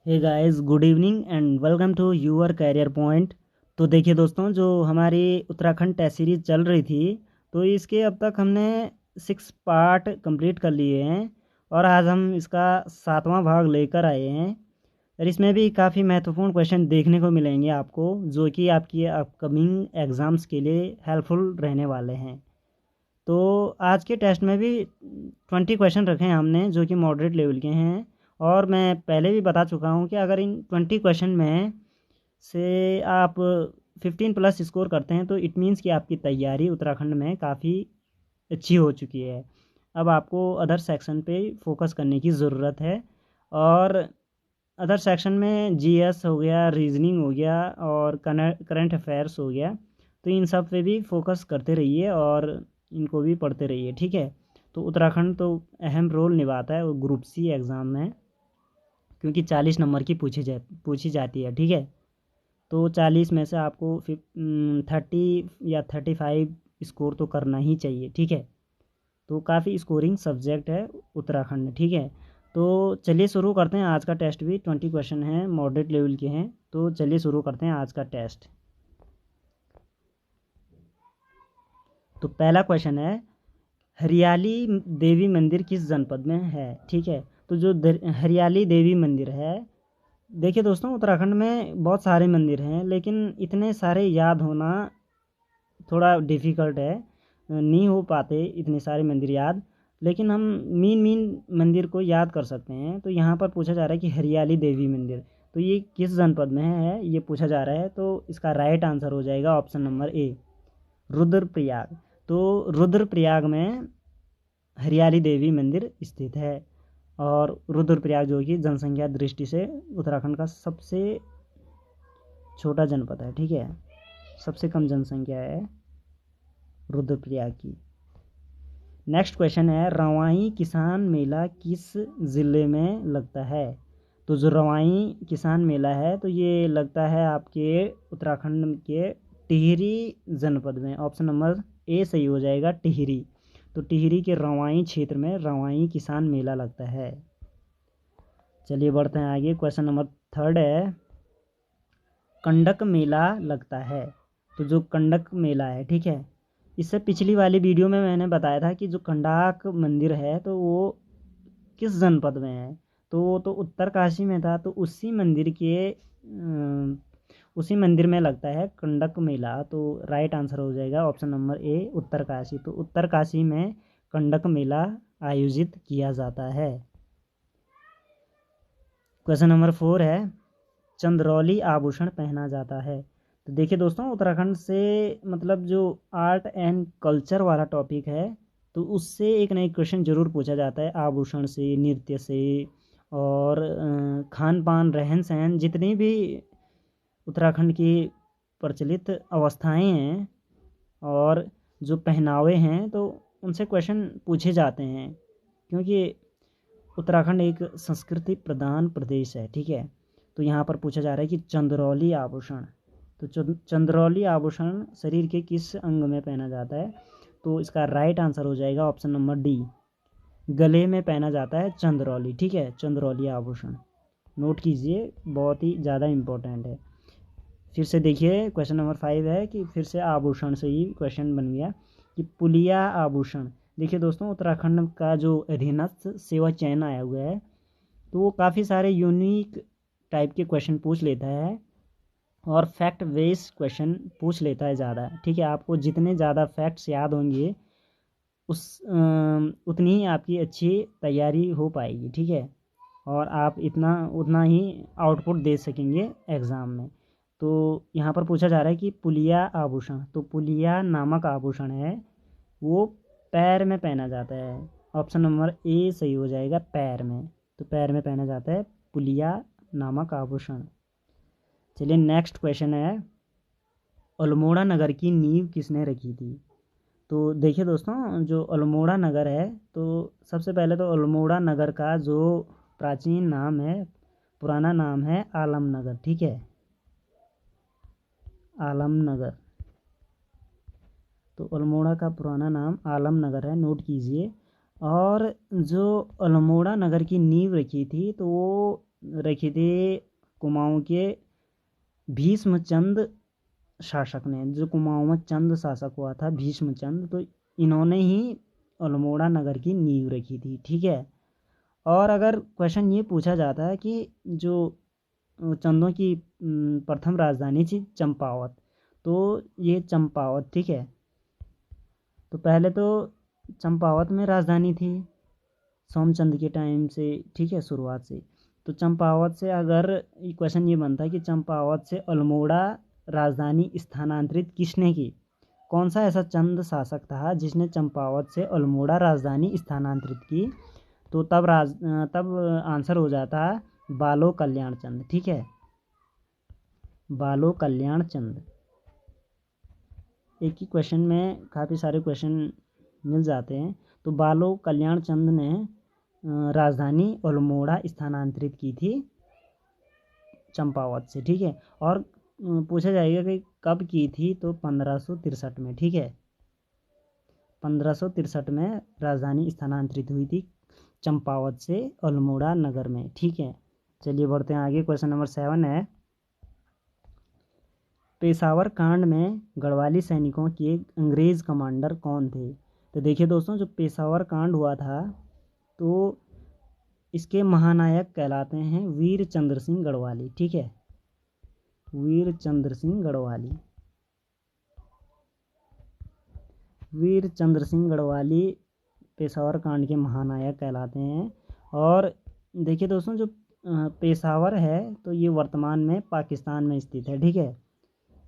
Hey guys, good evening and welcome to your career point. तो देखिए दोस्तों, जो हमारी उत्तराखंड टेस्ट सीरीज चल रही थी, तो इसके अब तक हमने 6 पार्ट कंप्लीट कर लिए हैं और आज हम इसका 7वां भाग लेकर आए हैं। और इसमें भी काफ़ी महत्वपूर्ण क्वेश्चन देखने को मिलेंगे आपको, जो कि आपकी अपकमिंग एग्ज़ाम्स के लिए हेल्पफुल रहने वाले हैं। तो आज के टेस्ट में भी 20 क्वेश्चन रखे हैं हमने, जो कि मॉडरेट लेवल के हैं। और मैं पहले भी बता चुका हूँ कि अगर इन 20 क्वेश्चन में से आप 15 प्लस स्कोर करते हैं तो इट मीन्स कि आपकी तैयारी उत्तराखंड में काफ़ी अच्छी हो चुकी है। अब आपको अदर सेक्शन पे फोकस करने की ज़रूरत है। और अदर सेक्शन में जीएस हो गया, रीजनिंग हो गया और करंट अफेयर्स हो गया। तो इन सब पे भी फोकस करते रहिए और इनको भी पढ़ते रहिए, ठीक है। तो उत्तराखंड तो अहम रोल निभाता है वो ग्रुप सी एग्ज़ाम में, क्योंकि 40 नंबर की पूछी जाती है, ठीक है। तो 40 में से आपको 30 या 35 स्कोर तो करना ही चाहिए, ठीक है। तो काफ़ी स्कोरिंग सब्जेक्ट है उत्तराखंड, ठीक है। तो चलिए शुरू करते हैं आज का टेस्ट। भी 20 क्वेश्चन हैं, मॉडरेट लेवल के हैं। तो चलिए शुरू करते हैं आज का टेस्ट। तो पहला क्वेश्चन है, हरियाली देवी मंदिर किस जनपद में है, ठीक है। तो जो हरियाली देवी मंदिर है, देखिए दोस्तों, उत्तराखंड में बहुत सारे मंदिर हैं, लेकिन इतने सारे याद होना थोड़ा डिफ़िकल्ट है। नहीं हो पाते इतने सारे मंदिर याद। लेकिन हम मीन मीन मंदिर को याद कर सकते हैं। तो यहाँ पर पूछा जा रहा है कि हरियाली देवी मंदिर, तो ये किस जनपद में है, ये पूछा जा रहा है। तो इसका राइट आंसर हो जाएगा ऑप्शन नंबर ए, रुद्रप्रयाग। तो रुद्रप्रयाग में हरियाली देवी मंदिर स्थित है। और रुद्रप्रयाग जो कि जनसंख्या दृष्टि से उत्तराखंड का सबसे छोटा जनपद है, ठीक है। सबसे कम जनसंख्या है रुद्रप्रयाग की। नेक्स्ट क्वेश्चन है, रवाई किसान मेला किस ज़िले में लगता है। तो जो रवाई किसान मेला है, तो ये लगता है आपके उत्तराखंड के टिहरी जनपद में। ऑप्शन नंबर ए सही हो जाएगा, टिहरी। तो टिहरी के रवाई क्षेत्र में रवाई किसान मेला लगता है। चलिए बढ़ते हैं आगे। क्वेश्चन नंबर थर्ड है, कंडक मेला लगता है। तो जो कंडक मेला है, ठीक है, इससे पिछली वाली वीडियो में मैंने बताया था कि जो कंडाक मंदिर है, तो वो किस जनपद में है। तो वो तो उत्तरकाशी में था। तो उसी मंदिर में लगता है कंडक मेला। तो राइट आंसर हो जाएगा ऑप्शन नंबर ए, उत्तरकाशी। तो उत्तरकाशी में कंडक मेला आयोजित किया जाता है। क्वेश्चन नंबर 4 है, चंद्रौली आभूषण पहना जाता है। तो देखिए दोस्तों, उत्तराखंड से मतलब जो आर्ट एंड कल्चर वाला टॉपिक है, तो उससे एक ना एक क्वेश्चन जरूर पूछा जाता है, आभूषण से, नृत्य से और खान पान, रहन सहन, जितनी भी उत्तराखंड की प्रचलित अवस्थाएं हैं और जो पहनावे हैं, तो उनसे क्वेश्चन पूछे जाते हैं। क्योंकि उत्तराखंड एक संस्कृति प्रधान प्रदेश है, ठीक है। तो यहाँ पर पूछा जा रहा है कि चंद्रौली आभूषण, तो चंद्रौली आभूषण शरीर के किस अंग में पहना जाता है। तो इसका राइट आंसर हो जाएगा ऑप्शन नंबर डी, गले में पहना जाता है चंद्रौली, ठीक है। चंद्रौली आभूषण नोट कीजिए, बहुत ही ज़्यादा इम्पोर्टेंट है। फिर से देखिए, क्वेश्चन नंबर 5 है कि फिर से आभूषण से ही क्वेश्चन बन गया कि पुलिया आभूषण। देखिए दोस्तों, उत्तराखंड का जो अधीनस्थ सेवा चयन आया हुआ है, तो वो काफ़ी सारे यूनिक टाइप के क्वेश्चन पूछ लेता है और फैक्ट बेस्ड क्वेश्चन पूछ लेता है ज़्यादा, ठीक है। आपको जितने ज़्यादा फैक्ट्स याद होंगे, उतनी ही आपकी अच्छी तैयारी हो पाएगी, ठीक है। और आप उतना ही आउटपुट दे सकेंगे एग्ज़ाम में। तो यहाँ पर पूछा जा रहा है कि पुलिया आभूषण, तो पुलिया नामक आभूषण है, वो पैर में पहना जाता है। ऑप्शन नंबर ए सही हो जाएगा, पैर में। तो पैर में पहना जाता है पुलिया नामक आभूषण। चलिए नेक्स्ट क्वेश्चन है, अल्मोड़ा नगर की नींव किसने रखी थी। तो देखिए दोस्तों, जो अल्मोड़ा नगर है, तो सबसे पहले तो अल्मोड़ा नगर का जो प्राचीन नाम है, पुराना नाम है आलम नगर, ठीक है। आलम नगर। तो अल्मोड़ा का पुराना नाम आलम नगर है, नोट कीजिए। और जो अल्मोड़ा नगर की नींव रखी थी तो वो रखी थी कुमाऊँ के भीष्मचंद शासक ने। जो कुमाऊँ में चंद शासक हुआ था भीष्मचंद, तो इन्होंने ही अल्मोड़ा नगर की नींव रखी थी। ठीक है। और अगर क्वेश्चन ये पूछा जाता है कि जो चंदों की प्रथम राजधानी थी चंपावत, तो ये चंपावत, ठीक है। तो पहले तो चंपावत में राजधानी थी सोमचंद के टाइम से, ठीक है, शुरुआत से। तो चंपावत से अगर क्वेश्चन ये बनता है कि चंपावत से अल्मोड़ा राजधानी स्थानांतरित किसने की, कौन सा ऐसा चंद शासक था जिसने चंपावत से अल्मोड़ा राजधानी स्थानांतरित की, तो तब आंसर हो जाता है बालो कल्याण चंद। ठीक है, बालो कल्याण चंद। एक ही क्वेश्चन में काफ़ी सारे क्वेश्चन मिल जाते हैं। तो बालो कल्याण चंद ने राजधानी अल्मोड़ा स्थानांतरित की थी चंपावत से। ठीक है। और पूछा जाएगा कि कब की थी, तो 1563 में। ठीक है, 1563 में राजधानी स्थानांतरित हुई थी चंपावत से अल्मोड़ा नगर में। ठीक है, चलिए बढ़ते हैं आगे। क्वेश्चन नंबर 7 है, पेशावर कांड में गढ़वाली सैनिकों के अंग्रेज कमांडर कौन थे। तो देखिए दोस्तों, जो पेशावर कांड हुआ था तो इसके महानायक कहलाते हैं वीर चंद्र सिंह गढ़वाली। ठीक है, वीर चंद्र सिंह गढ़वाली। वीर चंद्र सिंह गढ़वाली पेशावर कांड के महानायक कहलाते हैं। और देखिए दोस्तों, जो पेशावर है तो ये वर्तमान में पाकिस्तान में स्थित है। ठीक है,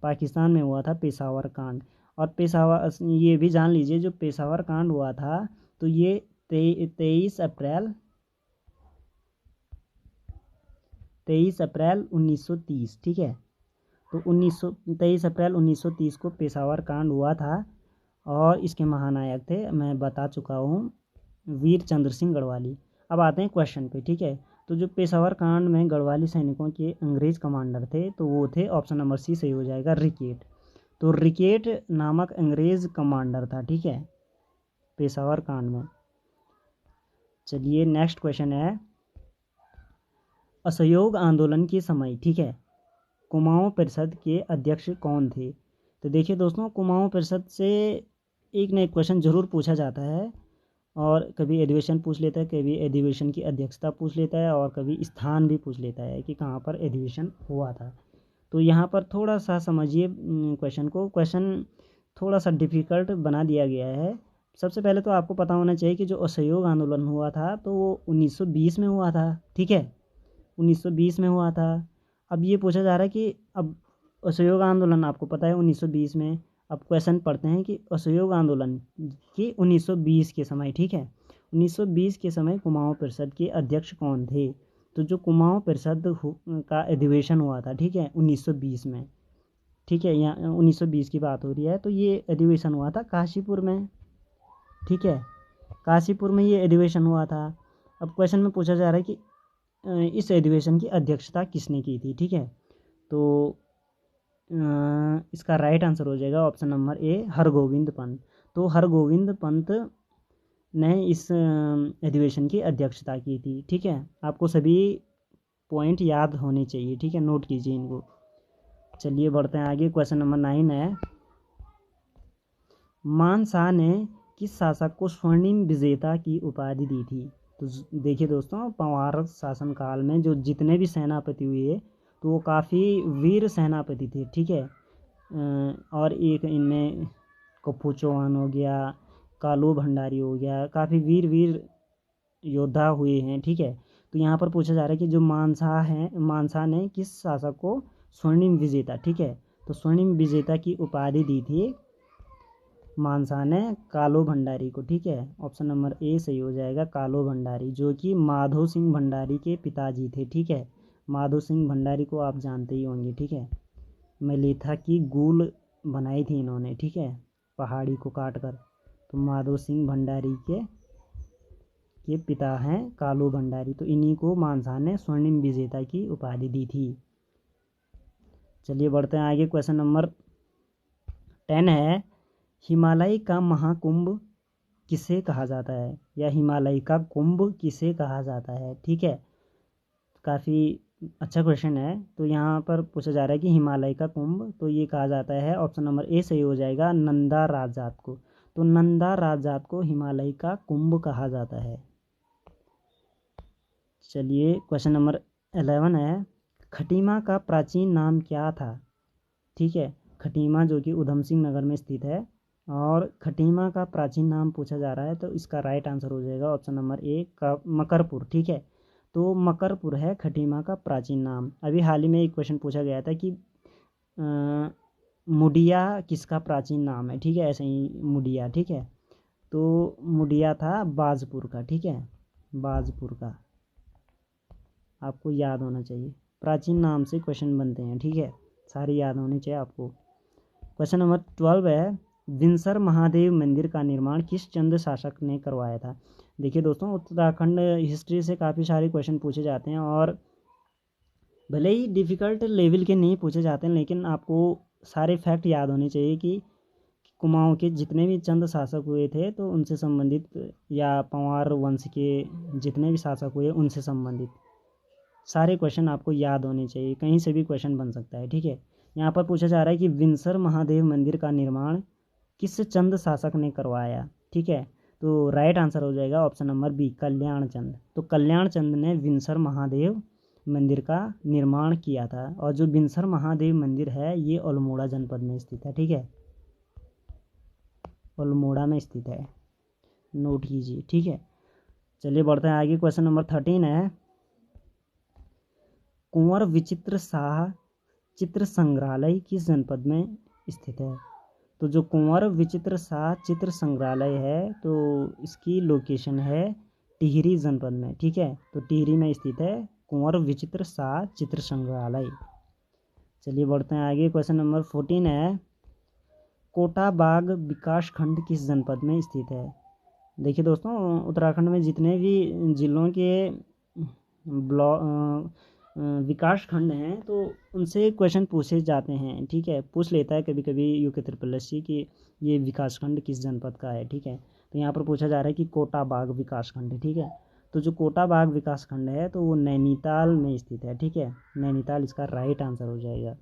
पाकिस्तान में हुआ था पेशावर कांड। और पेशावर, ये भी जान लीजिए, जो पेशावर कांड हुआ था तो ये 23 अप्रैल 1930। ठीक है, तो 23 अप्रैल 1930 को पेशावर कांड हुआ था। और इसके महानायक थे, मैं बता चुका हूँ, वीर चंद्र सिंह गढ़वाली। अब आते हैं क्वेश्चन पे। ठीक है, तो जो पेशावर कांड में गढ़वाली सैनिकों के अंग्रेज कमांडर थे तो वो थे, ऑप्शन नंबर सी सही हो जाएगा, रिकेट। तो रिकेट नामक अंग्रेज कमांडर था। ठीक है, पेशावर कांड में। चलिए नेक्स्ट क्वेश्चन है, असहयोग आंदोलन के समय, ठीक है, कुमाऊं परिषद के अध्यक्ष कौन थे। तो देखिए दोस्तों, कुमाऊं परिषद से एक न एक क्वेश्चन जरूर पूछा जाता है। और कभी अधिवेशन पूछ लेता है, कभी अधिवेशन की अध्यक्षता पूछ लेता है, और कभी स्थान भी पूछ लेता है कि कहाँ पर अधिवेशन हुआ था। तो यहाँ पर थोड़ा सा समझिए क्वेश्चन को। क्वेश्चन थोड़ा सा डिफ़िकल्ट बना दिया गया है। सबसे पहले तो आपको पता होना चाहिए कि जो असहयोग आंदोलन हुआ था तो वो 1920 में हुआ था। ठीक है, 1920 में हुआ था। अब ये पूछा जा रहा है कि अब असहयोग आंदोलन आपको पता है 1920 में। अब क्वेश्चन पढ़ते हैं कि असहयोग आंदोलन की 1920 के समय, ठीक है, 1920 के समय कुमाऊं परिषद के अध्यक्ष कौन थे। तो जो कुमाऊं परिषद का अधिवेशन हुआ था, ठीक है, 1920 में, ठीक है, यहाँ 1920 की बात हो रही है, तो ये अधिवेशन हुआ था काशीपुर में। ठीक है, काशीपुर में ये अधिवेशन हुआ था। अब क्वेश्चन में पूछा जा रहा है कि इस अधिवेशन की अध्यक्षता किसने की थी। ठीक है, तो इसका राइट आंसर हो जाएगा option number A, Hargovind Pant. तो हरगोविंद पंत ने इस अधिवेशन की अध्यक्षता की थी। ठीक है, आपको सभी पॉइंट याद होने चाहिए। ठीक है, नोट कीजिए इनको। चलिए बढ़ते हैं आगे। क्वेश्चन नंबर 9 है, मान शाह ने किस शासक को स्वर्णिम विजेता की उपाधि दी थी। तो देखिए दोस्तों, पंवार शासनकाल में जो जितने भी सेनापति हुए तो वो काफ़ी वीर सेनापति थे। ठीक है, और एक इनमें कप्पू चौहान हो गया, कालू भंडारी हो गया, काफ़ी वीर वीर योद्धा हुए हैं। ठीक है, तो यहाँ पर पूछा जा रहा है कि जो मानसा ने किस शासक को स्वर्णिम विजेता, ठीक है, तो स्वर्णिम विजेता की उपाधि दी थी मानसा ने कालो भंडारी को। ठीक है, ऑप्शन नंबर ए सही हो जाएगा, कालो भंडारी, जो कि माधो सिंह भंडारी के पिताजी थे। ठीक है, माधो सिंह भंडारी को आप जानते ही होंगे। ठीक है, मलेथा की गूल बनाई थी इन्होंने। ठीक है, पहाड़ी को काट कर। तो माधो सिंह भंडारी के पिता हैं कालू भंडारी, तो इन्हीं को मानसा ने स्वर्णिम विजेता की उपाधि दी थी। चलिए बढ़ते हैं आगे। क्वेश्चन नंबर 10 है, हिमालय का महाकुंभ किसे कहा जाता है, या हिमालय का कुंभ किसे कहा जाता है। ठीक है, काफ़ी अच्छा क्वेश्चन है। तो यहाँ पर पूछा जा रहा है कि हिमालय का कुंभ, तो ये कहा जाता है, ऑप्शन नंबर ए सही हो जाएगा, नंदा राजजात को। तो नंदा राजजात को हिमालय का कुंभ कहा जाता है। चलिए क्वेश्चन नंबर 11 है, खटीमा का प्राचीन नाम क्या था। ठीक है, खटीमा जो कि उधम सिंह नगर में स्थित है, और खटीमा का प्राचीन नाम पूछा जा रहा है, तो इसका राइट आंसर हो जाएगा ऑप्शन नंबर ए का मकरपुर। ठीक है, तो मकरपुर है खटीमा का प्राचीन नाम। अभी हाल ही में एक क्वेश्चन पूछा गया था कि मुडिया किसका प्राचीन नाम है। ठीक है, ऐसे ही मुडिया। ठीक है, तो मुडिया था बाजपुर का। ठीक है, बाजपुर का, आपको याद होना चाहिए, प्राचीन नाम से क्वेश्चन बनते हैं। ठीक है, सारे याद होने चाहिए आपको। क्वेश्चन नंबर 12 है, विंसर महादेव मंदिर का निर्माण किस चंद शासक ने करवाया था। देखिए दोस्तों, उत्तराखंड हिस्ट्री से काफ़ी सारे क्वेश्चन पूछे जाते हैं, और भले ही डिफ़िकल्ट लेवल के नहीं पूछे जाते हैं, लेकिन आपको सारे फैक्ट याद होने चाहिए कि कुमाऊँ के जितने भी चंद शासक हुए थे, तो उनसे संबंधित, या पंवार वंश के जितने भी शासक हुए उनसे संबंधित सारे क्वेश्चन आपको याद होने चाहिए, कहीं से भी क्वेश्चन बन सकता है। ठीक है, यहाँ पर पूछा जा रहा है कि विंसर महादेव मंदिर का निर्माण किस चंद शासक ने करवाया। ठीक है, तो राइट आंसर हो जाएगा ऑप्शन नंबर बी, कल्याण चंद। तो कल्याण चंद ने विंसर महादेव मंदिर का निर्माण किया था, और जो विंसर महादेव मंदिर है ये अल्मोड़ा जनपद में स्थित है। ठीक है, अल्मोड़ा में स्थित है, नोट कीजिए। ठीक है, चलिए बढ़ते हैं आगे। क्वेश्चन नंबर 13 है, कुंवर विचित्र शाह चित्र संग्रहालय किस जनपद में स्थित है। तो जो कुंवर विचित्र शाह चित्र संग्रहालय है, तो इसकी लोकेशन है टिहरी जनपद में। ठीक है, तो टिहरी में स्थित है कुंवर विचित्र शाह चित्र संग्रहालय। चलिए बढ़ते हैं आगे। क्वेश्चन नंबर 14 है, कोटा बाग विकास खंड किस जनपद में स्थित है। देखिए दोस्तों, उत्तराखंड में जितने भी जिलों के ब्लॉक विकास खंड हैं, तो उनसे क्वेश्चन पूछे जाते हैं। ठीक है, पूछ लेता है कभी कभी यूके ट्रिपल एस कि ये विकास खंड किस जनपद का है। ठीक है, तो यहाँ पर पूछा जा रहा है कि कोटा बाग विकास खंड है। ठीक है, तो जो कोटा बाग विकास खंड है, तो वो नैनीताल में स्थित है। ठीक है, नैनीताल इसका राइट आंसर हो जाएगा।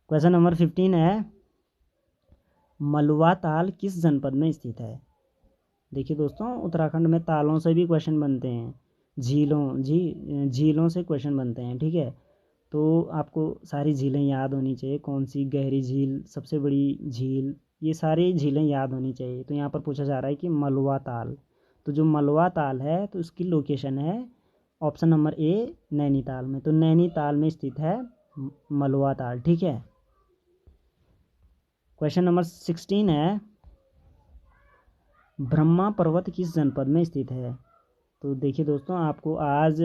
क्वेश्चन नंबर 15 है, मलवा ताल किस जनपद में स्थित है। देखिए दोस्तों, उत्तराखंड में तालों से भी क्वेश्चन बनते हैं, झीलों से क्वेश्चन बनते हैं। ठीक है, तो आपको सारी झीलें याद होनी चाहिए, कौन सी गहरी झील, सबसे बड़ी झील, ये सारी झीलें याद होनी चाहिए। तो यहाँ पर पूछा जा रहा है कि मलवा ताल, तो जो मलवा ताल है, तो इसकी लोकेशन है ऑप्शन नंबर ए, नैनीताल में। तो नैनीताल में स्थित है मलवा ताल। ठीक है, क्वेश्चन नंबर 16 है, ब्रह्मा पर्वत किस जनपद में स्थित है। तो देखिए दोस्तों, आपको आज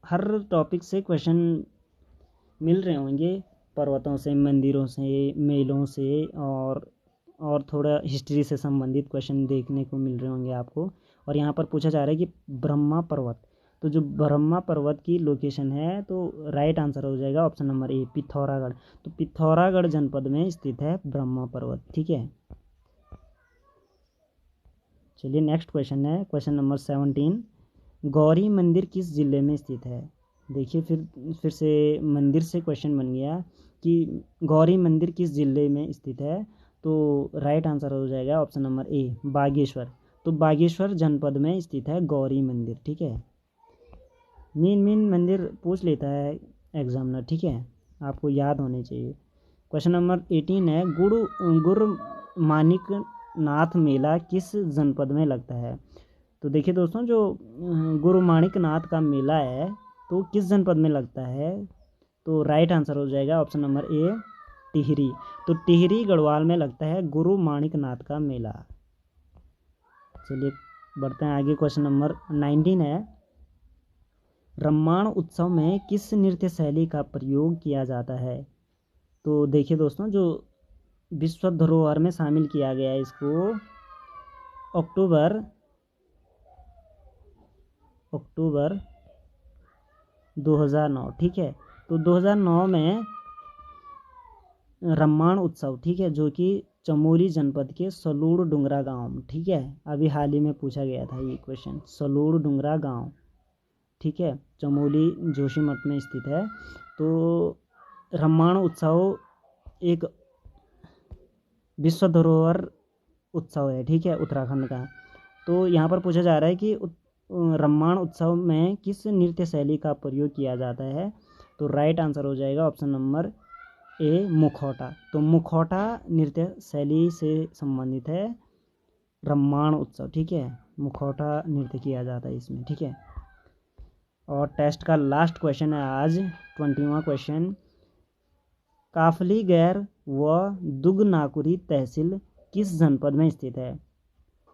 हर टॉपिक से क्वेश्चन मिल रहे होंगे, पर्वतों से, मंदिरों से, मेलों से, और थोड़ा हिस्ट्री से संबंधित क्वेश्चन देखने को मिल रहे होंगे आपको। और यहाँ पर पूछा जा रहा है कि ब्रह्मा पर्वत, तो जो ब्रह्मा पर्वत की लोकेशन है, तो राइट आंसर हो जाएगा ऑप्शन नंबर ए, पिथौरागढ़। तो पिथौरागढ़ जनपद में स्थित है ब्रह्मा पर्वत। ठीक है, चलिए नेक्स्ट क्वेश्चन है, क्वेश्चन नंबर 17, गौरी मंदिर किस जिले में स्थित है। देखिए, फिर से मंदिर से क्वेश्चन बन गया कि गौरी मंदिर किस जिले में स्थित है। तो राइट आंसर हो जाएगा ऑप्शन नंबर ए, बागेश्वर। तो बागेश्वर जनपद में स्थित है गौरी मंदिर। ठीक है, मेन मंदिर पूछ लेता है एग्जामिनर। ठीक है, आपको याद होने चाहिए। क्वेश्चन नंबर 18 है, गुरु मानिक नाथ मेला किस जनपद में लगता है। तो देखिए दोस्तों, जो गुरु माणिक नाथ का मेला है, तो किस जनपद में लगता है। तो राइट आंसर हो जाएगा ऑप्शन नंबर ए, टिहरी। तो टिहरी गढ़वाल में लगता है गुरु माणिक नाथ का मेला। चलिए बढ़ते हैं आगे। क्वेश्चन नंबर 19 है, रम्माण उत्सव में किस नृत्य शैली का प्रयोग किया जाता है। तो देखिए दोस्तों, जो विश्व धरोहर में शामिल किया गया है इसको अक्टूबर 2009। ठीक है, तो 2009 में रम्माण उत्सव, ठीक है, जो कि चमोली जनपद के सलूड़ डुंगरा गांव, ठीक है, अभी हाल ही में पूछा गया था ये क्वेश्चन, सलूड़ डुंगरा गांव, ठीक है, चमोली जोशीमठ में स्थित है। तो रम्माण उत्सव एक विश्व धरोहर उत्सव है, ठीक है, उत्तराखंड का। तो यहाँ पर पूछा जा रहा है कि रम्माण उत्सव में किस नृत्य शैली का प्रयोग किया जाता है। तो राइट आंसर हो जाएगा ऑप्शन नंबर ए, मुखौटा। तो मुखौटा नृत्य शैली से संबंधित है रम्माण उत्सव, ठीक है, मुखौटा नृत्य किया जाता है इसमें, ठीक है। और टेस्ट का लास्ट क्वेश्चन है आज 20वां क्वेश्चन, काफली गैर व दुगनाकुरी तहसील किस जनपद में स्थित है।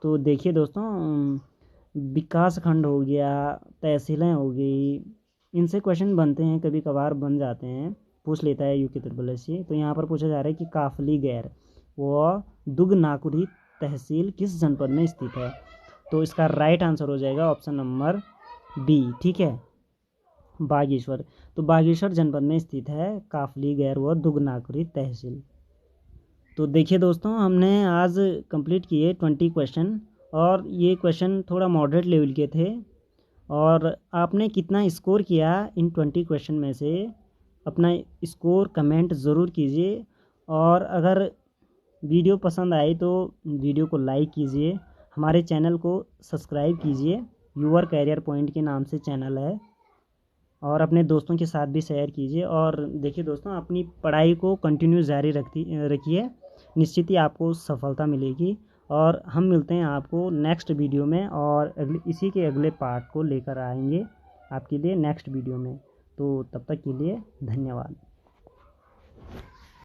तो देखिए दोस्तों, विकास खंड हो गया, तहसीलें हो गई, इनसे क्वेश्चन बनते हैं, कभी कभार बन जाते हैं, पूछ लेता है यूके SSC। तो यहाँ पर पूछा जा रहा है कि काफली गैर व दुगनाकुरी तहसील किस जनपद में स्थित है। तो इसका राइट आंसर हो जाएगा ऑप्शन नंबर बी, ठीक है, बागेश्वर। तो बागेश्वर जनपद में स्थित है काफली गैर व दुगनाकुरी तहसील। तो देखिए दोस्तों, हमने आज कंप्लीट किए 20 क्वेश्चन, और ये क्वेश्चन थोड़ा मॉडरेट लेवल के थे। और आपने कितना स्कोर किया इन 20 क्वेश्चन में से, अपना स्कोर कमेंट ज़रूर कीजिए। और अगर वीडियो पसंद आई तो वीडियो को लाइक कीजिए, हमारे चैनल को सब्सक्राइब कीजिए, यूअर कैरियर पॉइंट के नाम से चैनल है, और अपने दोस्तों के साथ भी शेयर कीजिए। और देखिए दोस्तों, अपनी पढ़ाई को कंटिन्यू जारी रखिए, निश्चित ही आपको सफलता मिलेगी। और हम मिलते हैं आपको नेक्स्ट वीडियो में, और इसी के अगले पार्ट को लेकर आएंगे आपके लिए नेक्स्ट वीडियो में। तो तब तक के लिए धन्यवाद।